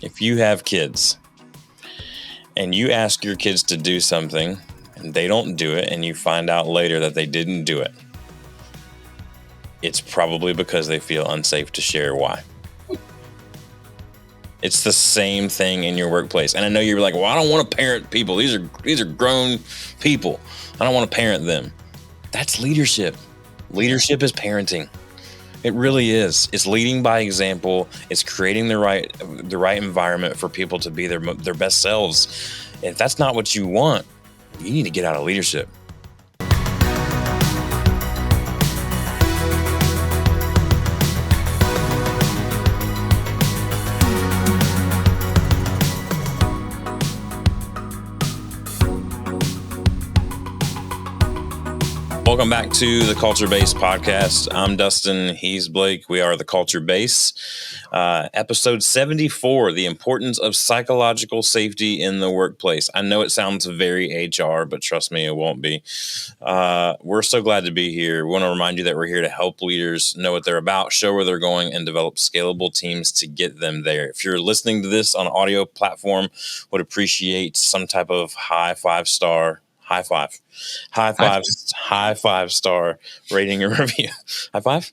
If you have kids and you ask your kids to do something and they don't do it and you find out later that they didn't do it, it's probably because they feel unsafe to share why. It's the same thing in your workplace. And I know you're like, well, I don't want to parent people. These are grown people. I don't want to parent them. That's leadership. Leadership is parenting. It really is. It's leading by example. It's creating the right environment for people to be their best selves. And if that's not what you want, you need to get out of leadership. Welcome back to the Culture Base Podcast. I'm Dustin. He's Blake. We are the Culture Base. Episode 74, the importance of psychological safety in the workplace. I know it sounds very HR, but trust me, it won't be. We're so glad to be here. We want to remind you that we're here to help leaders know what they're about, show where they're going, and develop scalable teams to get them there. If you're listening to this on an audio platform, would appreciate some type of high five star rating and review. High five?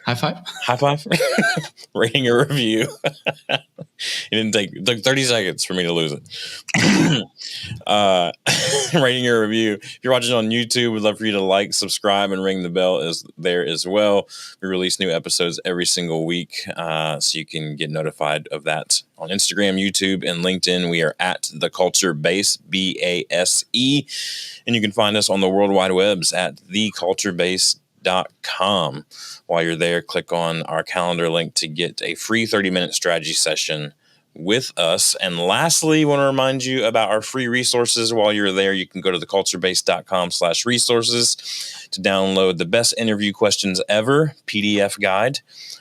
High five? High five? Rating a review. It took 30 seconds for me to lose it. Rating a review. If you're watching on YouTube, we'd love for you to like, subscribe, and ring the bell is there as well. We release new episodes every single week, so you can get notified of that on Instagram, YouTube, and LinkedIn. We are at The Culture Base, BASE, and you can find us on the World Wide Webs at theculturebase.com. While you're there, click on our calendar link to get a free 30-minute strategy session with us. And lastly, I want to remind you about our free resources. While you're there, you can go to theculturebase.com/resources to download the best interview questions ever PDF guide,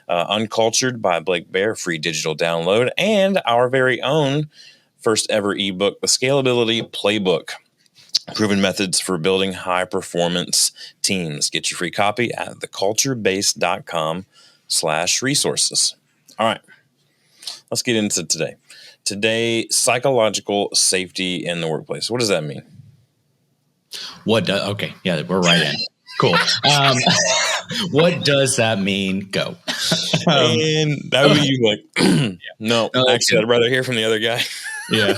Uncultured by Blake Bear, free digital download, and our very own first ever ebook, the Scalability Playbook. Proven methods for building high-performance teams. Get your free copy at theculturebase.com/resources. All right, let's get into today. Today, psychological safety in the workplace. What does that mean? Okay, yeah, we're right in. Cool. What does that mean? Go. And that would be you like, no, actually, I'd rather hear from the other guy. Yeah.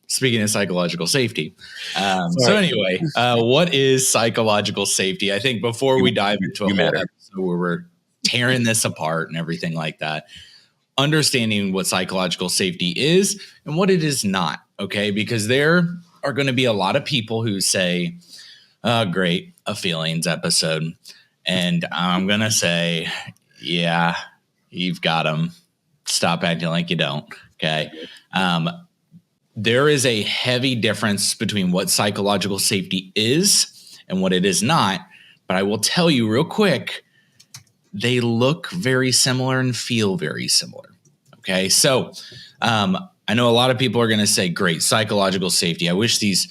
Speaking of psychological safety. So anyway, what is psychological safety? I think before we dive into a whole episode where we're tearing this apart and everything like that, understanding what psychological safety is and what it is not, okay? Because there are going to be a lot of people who say, oh, great, a feelings episode. And I'm going to say, yeah, you've got them. Stop acting like you don't, okay? There is a heavy difference between what psychological safety is and what it is not. But I will tell you real quick, they look very similar and feel very similar. Okay, so I know a lot of people are going to say, great, psychological safety. I wish these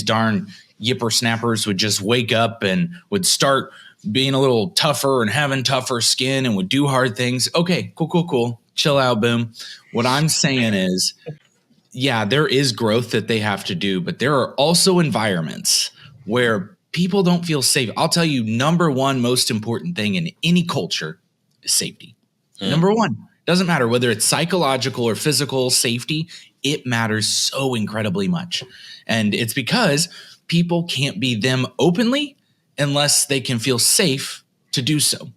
darn yipper snappers would just wake up and would start being a little tougher and having tougher skin and would do hard things. Okay, cool. Chill out, boom. What I'm saying is, yeah, there is growth that they have to do, but there are also environments where people don't feel safe. I'll tell you, number one most important thing in any culture is safety. Number one. Doesn't matter whether it's psychological or physical safety. It matters so incredibly much. And it's because people can't be them openly unless they can feel safe to do so.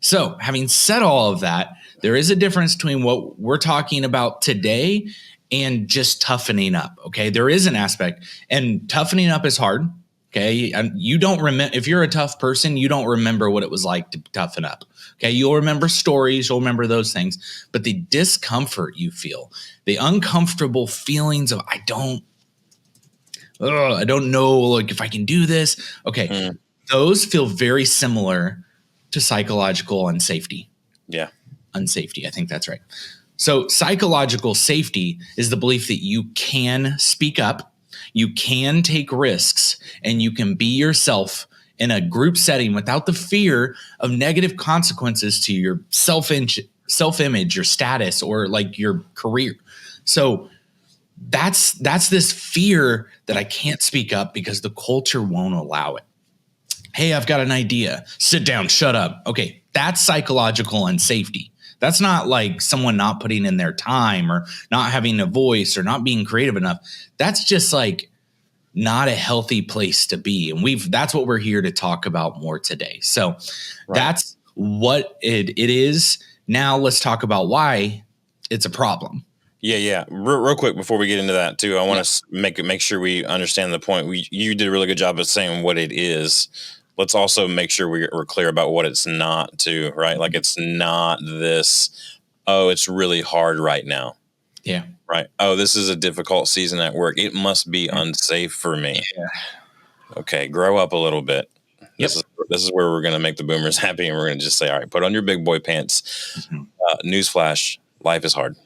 So having said all of that, there is a difference between what we're talking about today and just toughening up. Okay. There is an aspect, and toughening up is hard. Okay. And you don't remember, if you're a tough person, you don't remember what it was like to toughen up. Okay. You'll remember stories, you'll remember those things, but the discomfort you feel, the uncomfortable feelings of, I don't know, like if I can do this. Okay. Those feel very similar to psychological unsafety. Yeah. Unsafety. I think that's right. So psychological safety is the belief that you can speak up, you can take risks, and you can be yourself in a group setting without the fear of negative consequences to your self-image, your status, or like your career. So that's this fear that I can't speak up because the culture won't allow it. Hey, I've got an idea. Sit down, shut up. Okay, that's psychological unsafety. That's not like someone not putting in their time or not having a voice or not being creative enough. That's just like not a healthy place to be. And that's what we're here to talk about more today. So that's what it is. Now let's talk about why it's a problem. Yeah. Real quick before we get into that too, I want to make sure we understand the point. You did a really good job of saying what it is. Let's also make sure we're clear about what it's not too, right? Like it's not this, oh, it's really hard right now. Yeah. Right. Oh, this is a difficult season at work. It must be unsafe for me. Yeah. Okay, grow up a little bit. This is where we're going to make the boomers happy, and we're going to just say, all right, put on your big boy pants. Newsflash, life is hard.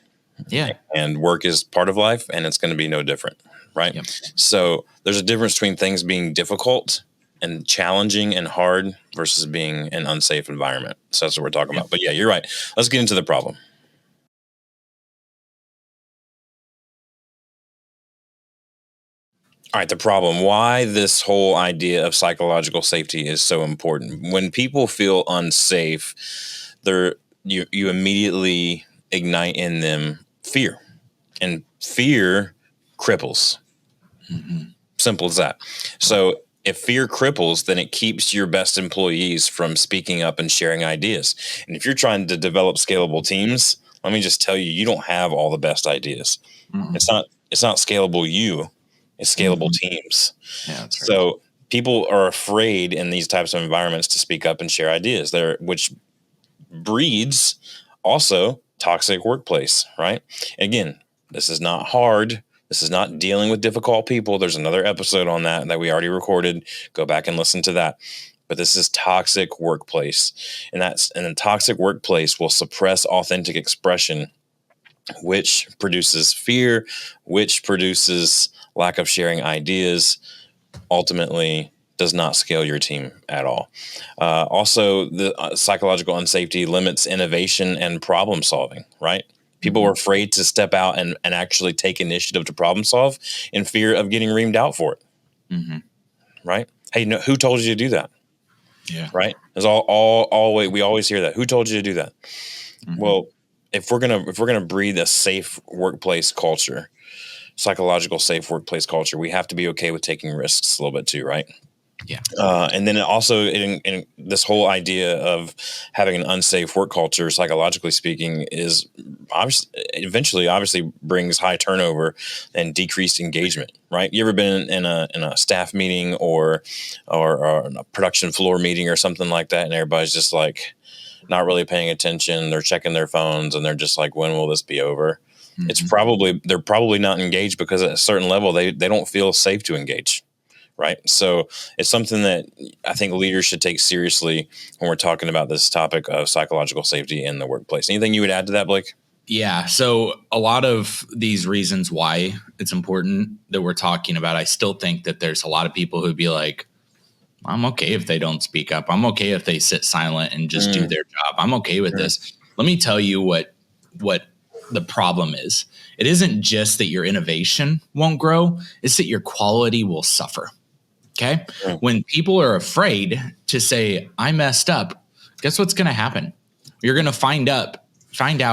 Yeah. And work is part of life, and it's going to be no different, right? Yep. So there's a difference between things being difficult and challenging and hard versus being an unsafe environment. So that's what we're talking about. But yeah, you're right. Let's get into the problem. All right, the problem, why this whole idea of psychological safety is so important. When people feel unsafe, you immediately ignite in them fear. And fear cripples. Mm-hmm. Simple as that. So if fear cripples, then it keeps your best employees from speaking up and sharing ideas. And if you're trying to develop scalable teams, let me just tell you, you don't have all the best ideas. Mm-hmm. It's not scalable it's scalable teams. Yeah, that's right. So people are afraid in these types of environments to speak up and share ideas which breeds also toxic workplace, right? Again, this is not hard. This is not dealing with difficult people. There's another episode on that we already recorded. Go back and listen to that. But this is toxic workplace. And a toxic workplace will suppress authentic expression, which produces fear, which produces lack of sharing ideas, ultimately does not scale your team at all. Also, the psychological unsafety limits innovation and problem solving, right? People are afraid to step out and actually take initiative to problem solve in fear of getting reamed out for it. Mm-hmm. Right? Hey, who told you to do that? Yeah. Right? It's we always hear that. Who told you to do that? Mm-hmm. Well, if we're gonna breathe a safe workplace culture, psychological safe workplace culture, we have to be okay with taking risks a little bit too, right? Yeah. And then in this whole idea of having an unsafe work culture, psychologically speaking, is obviously brings high turnover and decreased engagement, right? You ever been in a staff meeting or a production floor meeting or something like that, and everybody's just like not really paying attention, they're checking their phones, and they're just like, when will this be over? Mm-hmm. They're probably not engaged because at a certain level they don't feel safe to engage. Right. So it's something that I think leaders should take seriously when we're talking about this topic of psychological safety in the workplace. Anything you would add to that, Blake? Yeah. So a lot of these reasons why it's important that we're talking about, I still think that there's a lot of people who'd be like, I'm okay if they don't speak up. I'm okay if they sit silent and just do their job. I'm okay with this. Let me tell you what the problem is. It isn't just that your innovation won't grow. It's that your quality will suffer. Okay. Yeah. When people are afraid to say, I messed up, guess what's going to happen? You're going to find out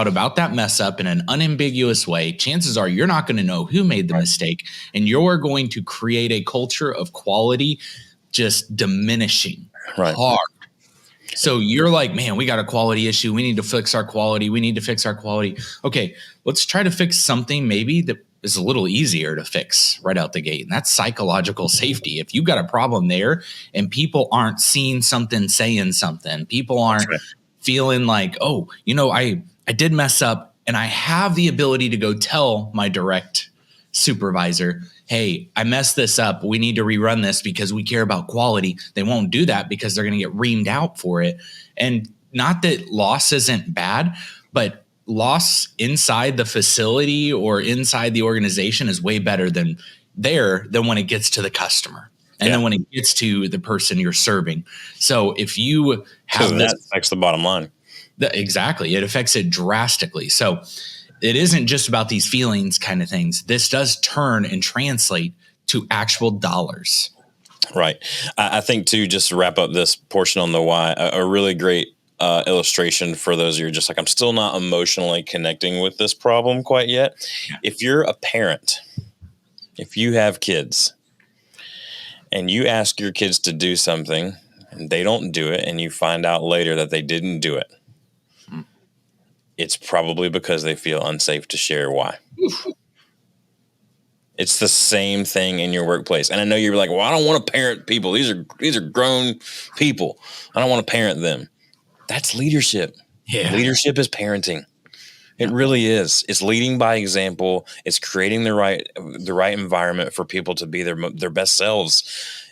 about that mess up in an unambiguous way. Chances are you're not going to know who made the mistake, and you're going to create a culture of quality just diminishing hard. So you're like, man, we got a quality issue. We need to fix our quality. Okay, let's try to fix something maybe that is a little easier to fix right out the gate. And that's psychological safety. If you got a problem there and people aren't seeing something, saying something, people aren't feeling like, oh, I did mess up and I have the ability to go tell my direct supervisor, hey, I messed this up. We need to rerun this because we care about quality. They won't do that because they're going to get reamed out for it. And not that loss isn't bad, but loss inside the facility or inside the organization is way better than when it gets to the customer. And then when it gets to the person you're serving. So if you have that affects the bottom line. Exactly. It affects it drastically. So it isn't just about these feelings kind of things. This does turn and translate to actual dollars. Right. I think, too, just to wrap up this portion on the why, a really great illustration for those of you just like, I'm still not emotionally connecting with this problem quite yet. Yeah. If you're a parent, if you have kids and you ask your kids to do something and they don't do it and you find out later that they didn't do it, it's probably because they feel unsafe to share why. Oof. It's the same thing in your workplace. And I know you're like, well, I don't want to parent people. These are grown people. I don't want to parent them. That's leadership. Yeah. Leadership is parenting. It really is. It's leading by example. It's creating the right environment for people to be their best selves.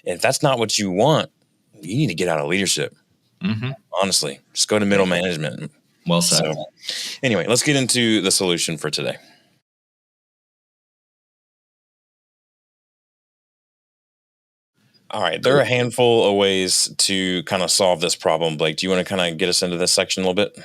And if that's not what you want, you need to get out of leadership. Mm-hmm. Honestly, just go to middle management. Well said. So, anyway, let's get into the solution for today. All right. There are a handful of ways to kind of solve this problem. Blake, do you want to kind of get us into this section a little bit?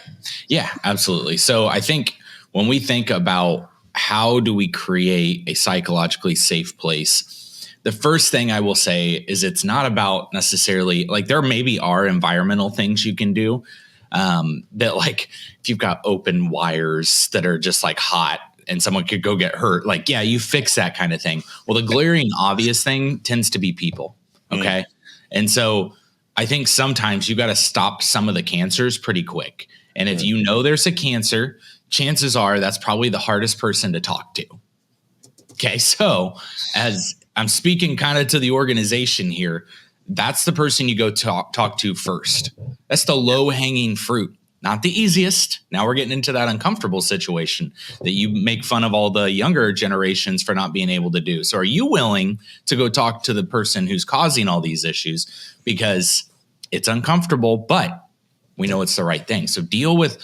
Yeah, absolutely. So I think when we think about how do we create a psychologically safe place, the first thing I will say is it's not about necessarily like there maybe are environmental things you can do that like if you've got open wires that are just like hot and someone could go get hurt, like, yeah, you fix that kind of thing. Well, the glaring obvious thing tends to be people. Okay. And so I think sometimes you got to stop some of the cancers pretty quick. And if you know there's a cancer, chances are that's probably the hardest person to talk to. Okay. So as I'm speaking kind of to the organization here, that's the person you go talk to first. That's the low hanging fruit. Not the easiest. Now we're getting into that uncomfortable situation that you make fun of all the younger generations for not being able to do. So are you willing to go talk to the person who's causing all these issues? Because it's uncomfortable, but we know it's the right thing. So deal with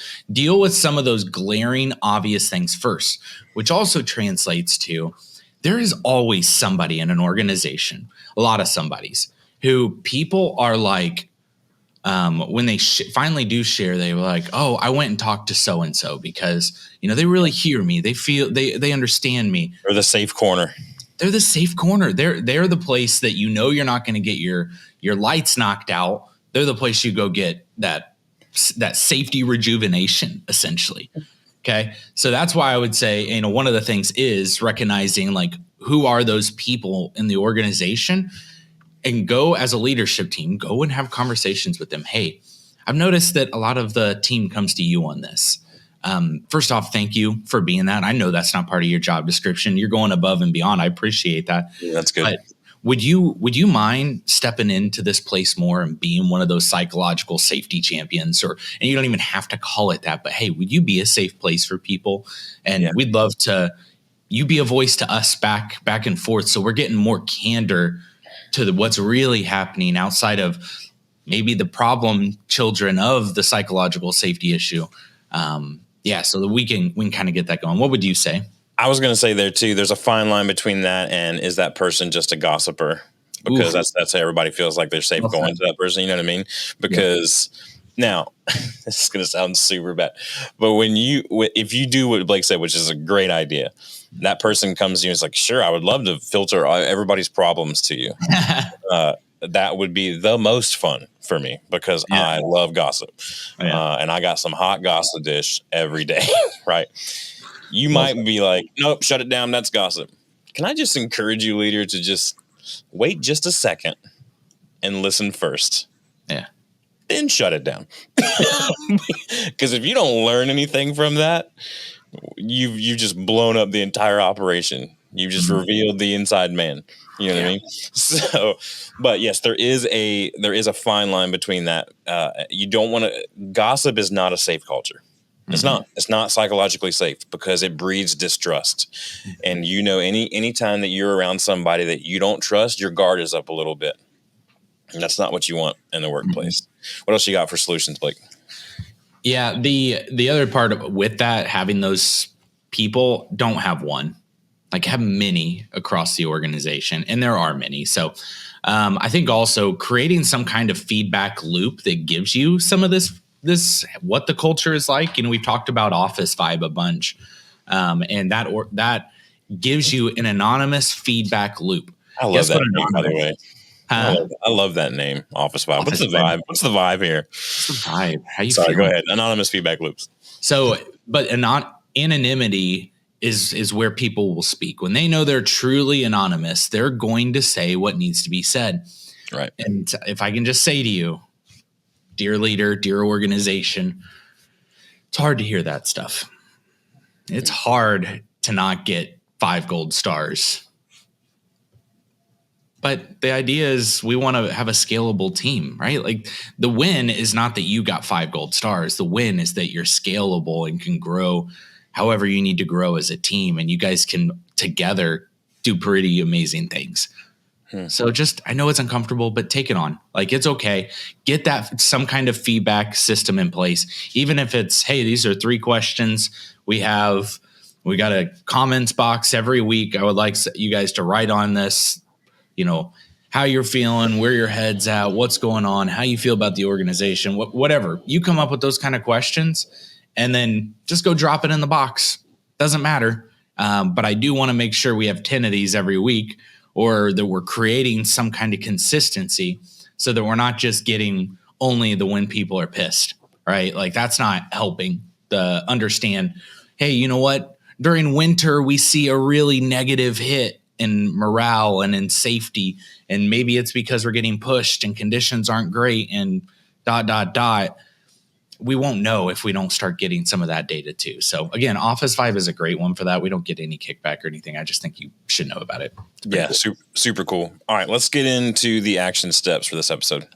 some of those glaring, obvious things first, which also translates to there is always somebody in an organization, a lot of somebodies, who people are like, when they finally do share, they were like, oh, I went and talked to so-and-so because, they really hear me. They feel they understand me. Or the safe corner. They're the safe corner. They're the place that you're not going to get your lights knocked out. They're the place you go get that safety rejuvenation, essentially. Okay. So that's why I would say, one of the things is recognizing like who are those people in the organization. And go as a leadership team, go and have conversations with them. Hey, I've noticed that a lot of the team comes to you on this. First off, thank you for being that. I know that's not part of your job description. You're going above and beyond. I appreciate that. Yeah, that's good. But would you mind stepping into this place more and being one of those psychological safety champions? And you don't even have to call it that, but hey, would you be a safe place for people? And we'd love to you be a voice to us back and forth. So we're getting more candor to what's really happening outside of maybe the problem children of the psychological safety issue. So that we can kind of get that going. What would you say? I was going to say there too, there's a fine line between that and is that person just a gossiper? Because that's how everybody feels like they're safe going to that person. You know what I mean? Because now this is going to sound super bad, but if you do what Blake said, which is a great idea, that person comes to you and is like, sure, I would love to filter everybody's problems to you. That would be the most fun for me because I love gossip. And I got some hot gossip dish every day, right? You might be like, nope, shut it down. That's gossip. Can I just encourage you, leader, to just wait just a second and listen first? Yeah. Then shut it down. Because if you don't learn anything from that, you've just blown up the entire operation. You've just revealed the inside man. You know what I mean? So, but yes, there is a fine line between that. You don't want to. Gossip is not a safe culture. It's not. It's not psychologically safe because it breeds distrust. And any time that you're around somebody that you don't trust, your guard is up a little bit. And that's not what you want in the workplace. What else you got for solutions, Blake? Yeah, the other part with that, having those people, don't have one, like have many across the organization, and there are many. So I think also creating some kind of feedback loop that gives you some of this what the culture is like. We've talked about office vibe a bunch, and that gives you an anonymous feedback loop. I love that name, by the way. I love that name, Office Vibe. What's the vibe? What's the vibe here? What's the vibe? How you Sorry, feeling? go ahead. Anonymous feedback loops. So, but anonymity is where people will speak. When they know they're truly anonymous, they're going to say what needs to be said. Right. And if I can just say to you, dear leader, dear organization, it's hard to hear that stuff. It's hard to not get 5 gold stars. But the idea is we want to have a scalable team, right? Like the win is not that you got 5 gold stars. The win is that you're scalable and can grow however you need to grow as a team. And you guys can together do pretty amazing things. So I know it's uncomfortable, but take it on. Like, it's okay. Get some kind of feedback system in place. Even if it's, hey, these are 3 questions. We got a comments box every week. I would like you guys to write on this, how you're feeling, where your head's at, what's going on, how you feel about the organization, whatever. You come up with those kind of questions and then just go drop it in the box. Doesn't matter. But I do want to make sure we have 10 of these every week, or that we're creating some kind of consistency so that we're not just getting only the when people are pissed, right? Like that's not helping the understand, hey, you know what? During winter, we see a really negative hit in morale and in safety. And maybe it's because we're getting pushed and conditions aren't great and ... We won't know if we don't start getting some of that data too. So again, Office Vibe is a great one for that. We don't get any kickback or anything. I just think you should know about it. Yeah, cool. Super cool. All right, let's get into the action steps for this episode.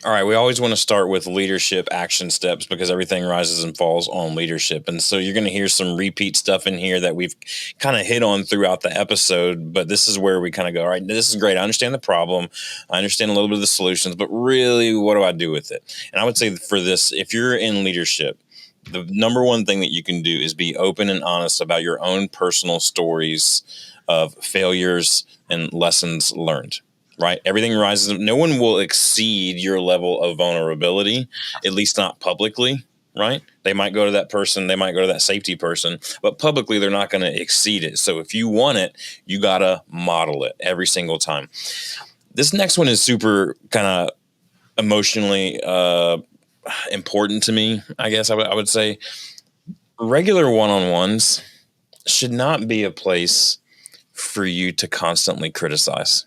All right, we always want to start with leadership action steps because everything rises and falls on leadership. And so you're going to hear some repeat stuff in here that we've kind of hit on throughout the episode. But this is where we kind of go, all right, this is great. I understand the problem. I understand a little bit of the solutions, but really, what do I do with it? And I would say for this, if you're in leadership, the number one thing that you can do is be open and honest about your own personal stories of failures and lessons learned. Right? Everything rises. No one will exceed your level of vulnerability, at least not publicly. Right? They might go to that person. They might go to that safety person, but publicly they're not going to exceed it. So if you want it, you got to model it every single time. This next one is super kind of emotionally important to me. I guess I would say regular one-on-ones should not be a place for you to constantly criticize.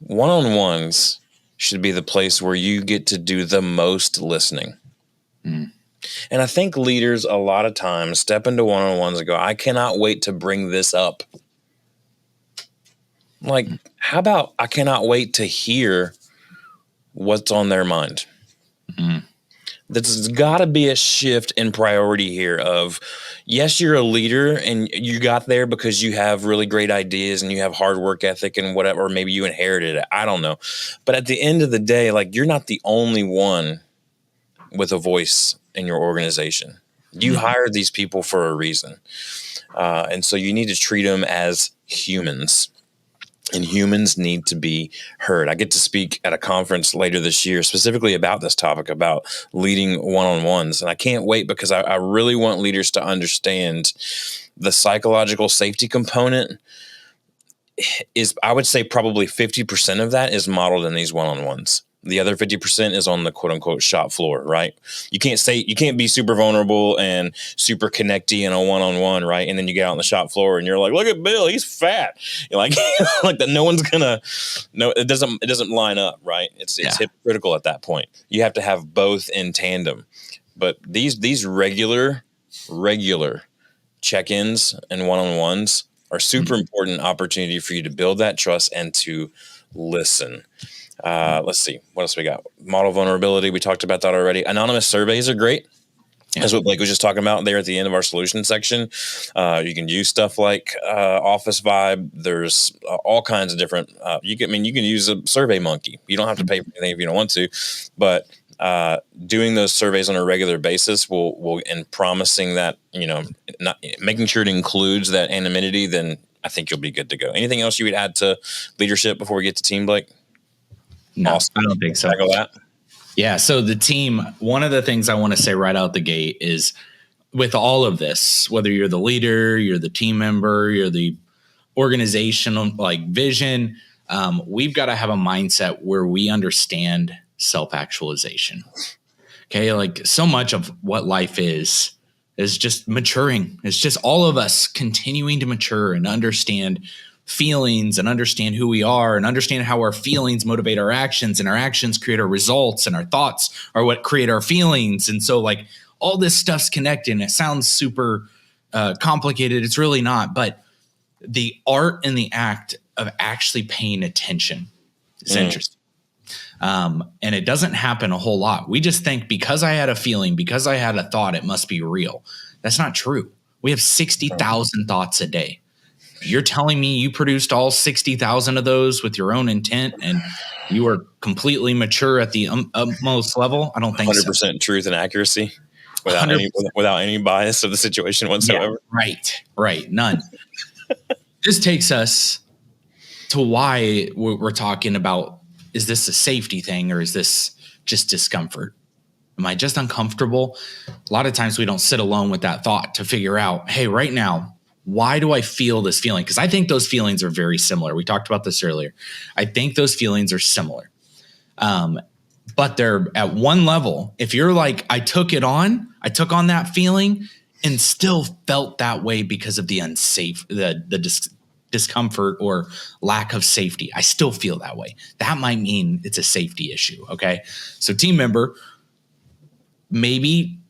One-on-ones should be the place where you get to do the most listening. And I think leaders a lot of times step into one-on-ones and go, I cannot wait to bring this up. Like, how about I cannot wait to hear what's on their mind? There's got to be a shift in priority here of, yes, you're a leader and you got there because you have really great ideas and you have hard work ethic and whatever, or maybe you inherited it. I don't know. But at the end of the day, like, you're not the only one with a voice in your organization. You hired these people for a reason. And so you need to treat them as humans. And humans need to be heard. I get to speak at a conference later this year specifically about this topic, about leading one-on-ones. And I can't wait because I really want leaders to understand the psychological safety component is, I would say probably 50% of that is modeled in these one-on-ones. The other 50% is on the quote unquote shop floor, right? You can't be super vulnerable and super connecty in a one-on-one, right? And then you get out on the shop floor and you're like, look at Bill, he's fat. You're like, like that. No one's gonna, no, it doesn't line up, right? It's hypocritical at that point. You have to have both in tandem. But these regular check-ins and one-on-ones are super important opportunity for you to build that trust and to listen. Let's see. What else we got? Model vulnerability. We talked about that already. Anonymous surveys are great. That's what Blake was just talking about there at the end of our solution section. You can use stuff like Office Vibe. There's all kinds of different. You can use a Survey Monkey. You don't have to pay for anything if you don't want to, but doing those surveys on a regular basis will and promising that, not making sure it includes that anonymity, then I think you'll be good to go. Anything else you would add to leadership before we get to team, Blake? No, awesome. I don't think so. Tackle that. Yeah. So the team, one of the things I want to say right out the gate is with all of this, whether you're the leader, you're the team member, you're the organizational like vision, we've got to have a mindset where we understand self-actualization. Okay. Like so much of what life is just maturing. It's just all of us continuing to mature and understand feelings and understand who we are and understand how our feelings motivate our actions, and our actions create our results, and our thoughts are what create our feelings. And so like all this stuff's connected, and it sounds super complicated. It's really not, but the art and the act of actually paying attention is interesting. And it doesn't happen a whole lot. We just think because I had a feeling, because I had a thought, it must be real. That's not true. We have 60,000 thoughts a day. You're telling me you produced all 60,000 of those with your own intent and you are completely mature at the utmost level? I don't think 100% so. 100% truth and accuracy without any bias of the situation whatsoever. Yeah, right. None. This takes us to why we're talking about, is this a safety thing or is this just discomfort? Am I just uncomfortable? A lot of times we don't sit alone with that thought to figure out, hey, right now, why do I feel this feeling? Because I think those feelings are very similar. We talked about this earlier. I think those feelings are similar. But they're at one level. If you're like, I took on that feeling and still felt that way because of the unsafe, the discomfort or lack of safety. I still feel that way. That might mean it's a safety issue. Okay. So team member, maybe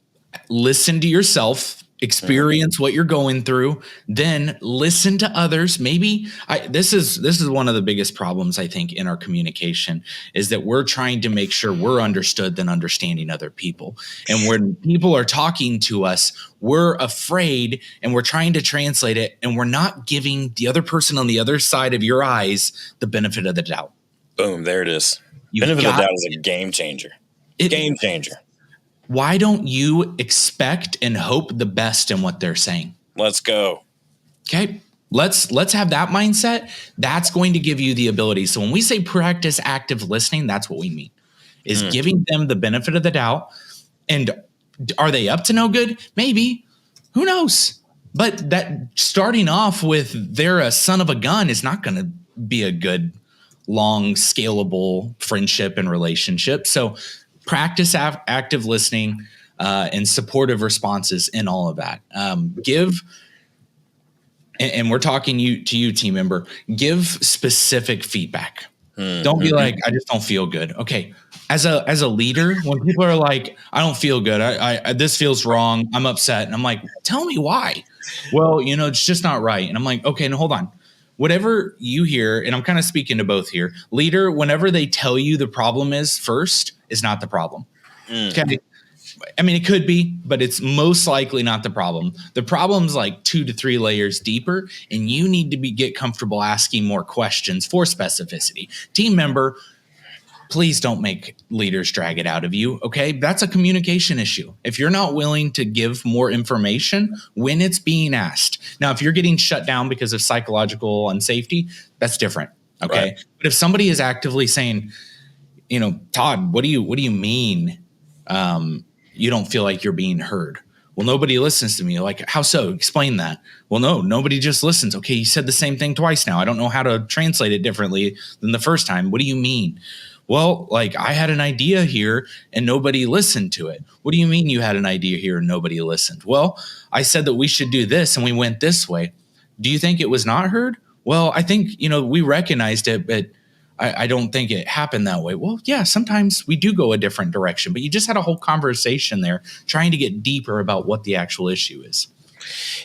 listen to yourself, experience what you're going through, then listen to others. Maybe this is one of the biggest problems I think in our communication is that we're trying to make sure we're understood than understanding other people. And when people are talking to us, we're afraid and we're trying to translate it, and we're not giving the other person on the other side of your eyes the benefit of the doubt. Boom, there it is. Benefit of the doubt is a game changer. Game changer. Why don't you expect and hope the best in what they're saying? Let's go. Okay. Let's have that mindset. That's going to give you the ability. So when we say practice active listening, that's what we mean, is giving them the benefit of the doubt. And are they up to no good? Maybe. Who knows? But that starting off with they're a son of a gun is not going to be a good, long, scalable friendship and relationship. So practice active listening and supportive responses in all of that. Give, and we're talking to you, team member, give specific feedback. Don't be like, I just don't feel good. Okay. As a leader, when people are like, I don't feel good. I this feels wrong. I'm upset. And I'm like, tell me why. Well, it's just not right. And I'm like, okay, no, hold on. Whatever you hear, and I'm kind of speaking to both here, leader, whenever they tell you the problem is first, is not the problem. Okay. I mean, it could be, but it's most likely not the problem. The problem's like 2 to 3 layers deeper, and you need to get comfortable asking more questions for specificity. Team member, please don't make leaders drag it out of you. Okay. That's a communication issue. If you're not willing to give more information when it's being asked. Now, if you're getting shut down because of psychological unsafety, that's different. Okay. Right. But if somebody is actively saying, Todd, what do you mean? You don't feel like you're being heard. Well, nobody listens to me. Like, how so? Explain that. Well, no, nobody just listens. Okay. You said the same thing twice now. I don't know how to translate it differently than the first time. What do you mean? Well, like I had an idea here and nobody listened to it. What do you mean you had an idea here and nobody listened? Well, I said that we should do this and we went this way. Do you think it was not heard? Well, I think, we recognized it, but I don't think it happened that way. Well, yeah, sometimes we do go a different direction, but you just had a whole conversation there trying to get deeper about what the actual issue is.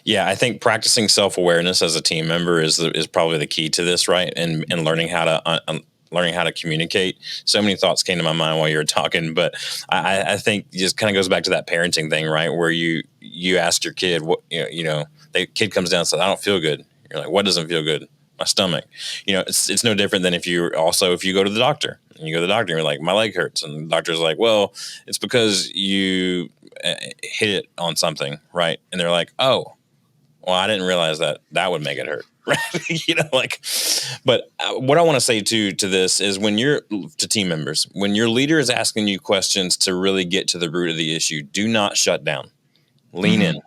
Yeah, I think practicing self-awareness as a team member is probably the key to this, right? And learning how to communicate. So many thoughts came to my mind while you were talking, but I think it just kind of goes back to that parenting thing, right? Where you ask your kid, what the kid comes down and says, I don't feel good. You're like, what doesn't feel good? My stomach. It's no different than if you go to the doctor and you go to the doctor and you're like, my leg hurts. And the doctor's like, well, it's because you hit it on something, right? And they're like, oh, well, I didn't realize that would make it hurt. Right. But what I want to say to this is to team members, when your leader is asking you questions to really get to the root of the issue, do not shut down. Lean in.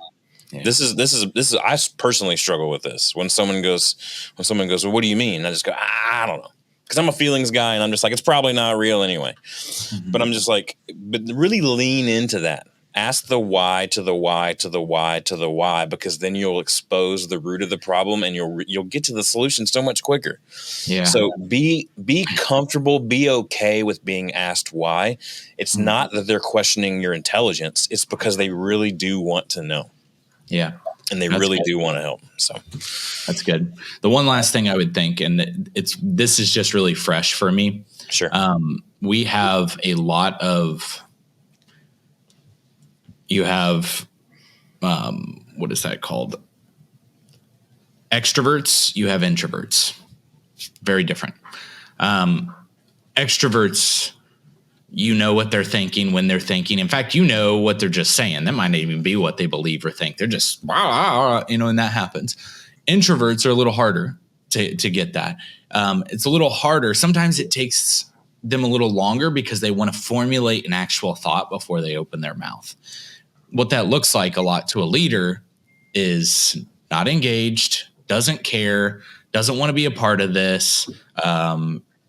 Yeah. This is I personally struggle with this. When someone goes, well, what do you mean? I just go, I don't know. Because I'm a feelings guy and I'm just like, it's probably not real anyway. But I'm just like, but really lean into that. Ask the why to the why to the why to the why, because then you'll expose the root of the problem and you'll get to the solution so much quicker. Yeah. So be comfortable, be okay with being asked why. It's not that they're questioning your intelligence. It's because they really do want to know. Yeah. And they really do want to help. So that's good. The one last thing I would think, and this is just really fresh for me. Sure. We have a lot of, you have, what is that called? Extroverts, you have introverts. Very different. Extroverts, you know what they're thinking when they're thinking. In fact, you know what they're just saying. That might not even be what they believe or think. They're just, and that happens. Introverts are a little harder to get that. It's a little harder. Sometimes it takes them a little longer because they want to formulate an actual thought before they open their mouth. What that looks like a lot to a leader is not engaged, doesn't care, doesn't want to be a part of this,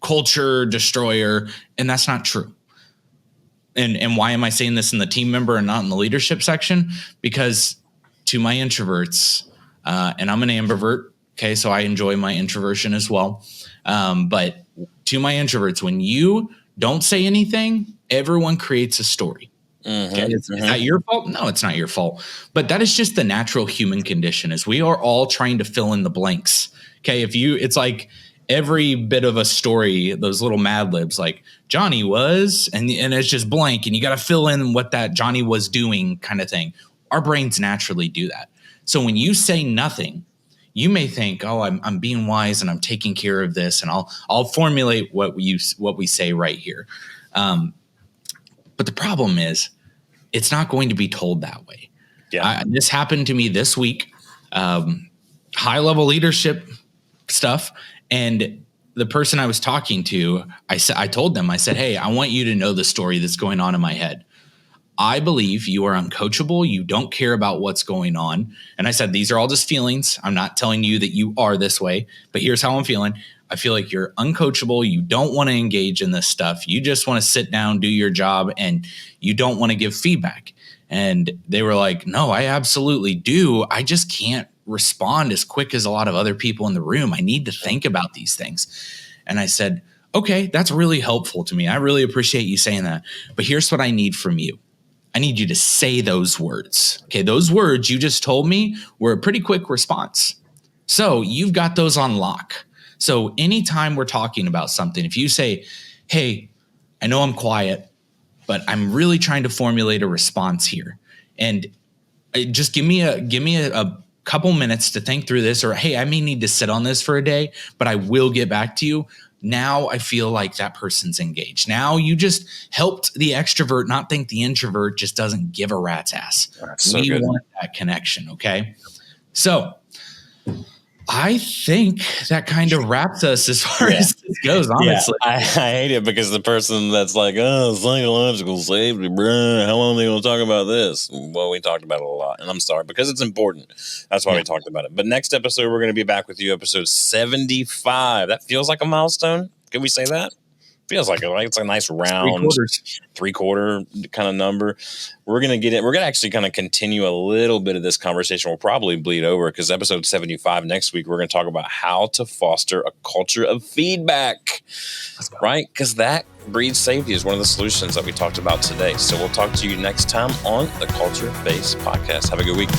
culture destroyer, and that's not true. And why am I saying this in the team member and not in the leadership section? Because to my introverts, and I'm an ambivert, okay, so I enjoy my introversion as well. But to my introverts, when you don't say anything, everyone creates a story. Okay. Is that your fault? No, it's not your fault. But that is just the natural human condition, is we are all trying to fill in the blanks. Okay. It's like every bit of a story, those little Mad Libs, like Johnny was, and it's just blank, and you got to fill in what that Johnny was doing kind of thing. Our brains naturally do that. So when you say nothing, you may think, oh, I'm being wise and I'm taking care of this, and I'll formulate what we say right here. But the problem is, it's not going to be told that way. Yeah. This happened to me this week, high level leadership stuff. And the person I was talking to, I told them, I said, hey, I want you to know the story that's going on in my head. I believe you are uncoachable. You don't care about what's going on. And I said, these are all just feelings. I'm not telling you that you are this way, but here's how I'm feeling. I feel like you're uncoachable. You don't want to engage in this stuff. You just want to sit down, do your job, and you don't want to give feedback. And they were like, no, I absolutely do. I just can't respond as quick as a lot of other people in the room. I need to think about these things. And I said, okay, that's really helpful to me. I really appreciate you saying that. But here's what I need from you. I need you to say those words. Okay, those words you just told me were a pretty quick response. So you've got those on lock. So anytime we're talking about something, if you say, hey, I know I'm quiet, but I'm really trying to formulate a response here. And just give me a couple minutes to think through this, or, hey, I may need to sit on this for a day, but I will get back to you. Now I feel like that person's engaged. Now you just helped the extrovert not think the introvert just doesn't give a rat's ass. So we want that connection, okay? So I think that kind of wraps us as far as this goes, honestly. Yeah, I hate it because the person that's like, oh, psychological safety, bruh, how long are they going to talk about this? Well, we talked about it a lot, and I'm sorry, because it's important. That's why we talked about it. But next episode, we're going to be back with you, episode 75. That feels like a milestone. Can we say that? Feels like it's a nice round 3/4 kind of number. We're going to get it. We're going to actually kind of continue a little bit of this conversation. We'll probably bleed over because episode 75 next week, we're going to talk about how to foster a culture of feedback, right? Because that breeds safety is one of the solutions that we talked about today. So we'll talk to you next time on the Culture Based Podcast. Have a good week.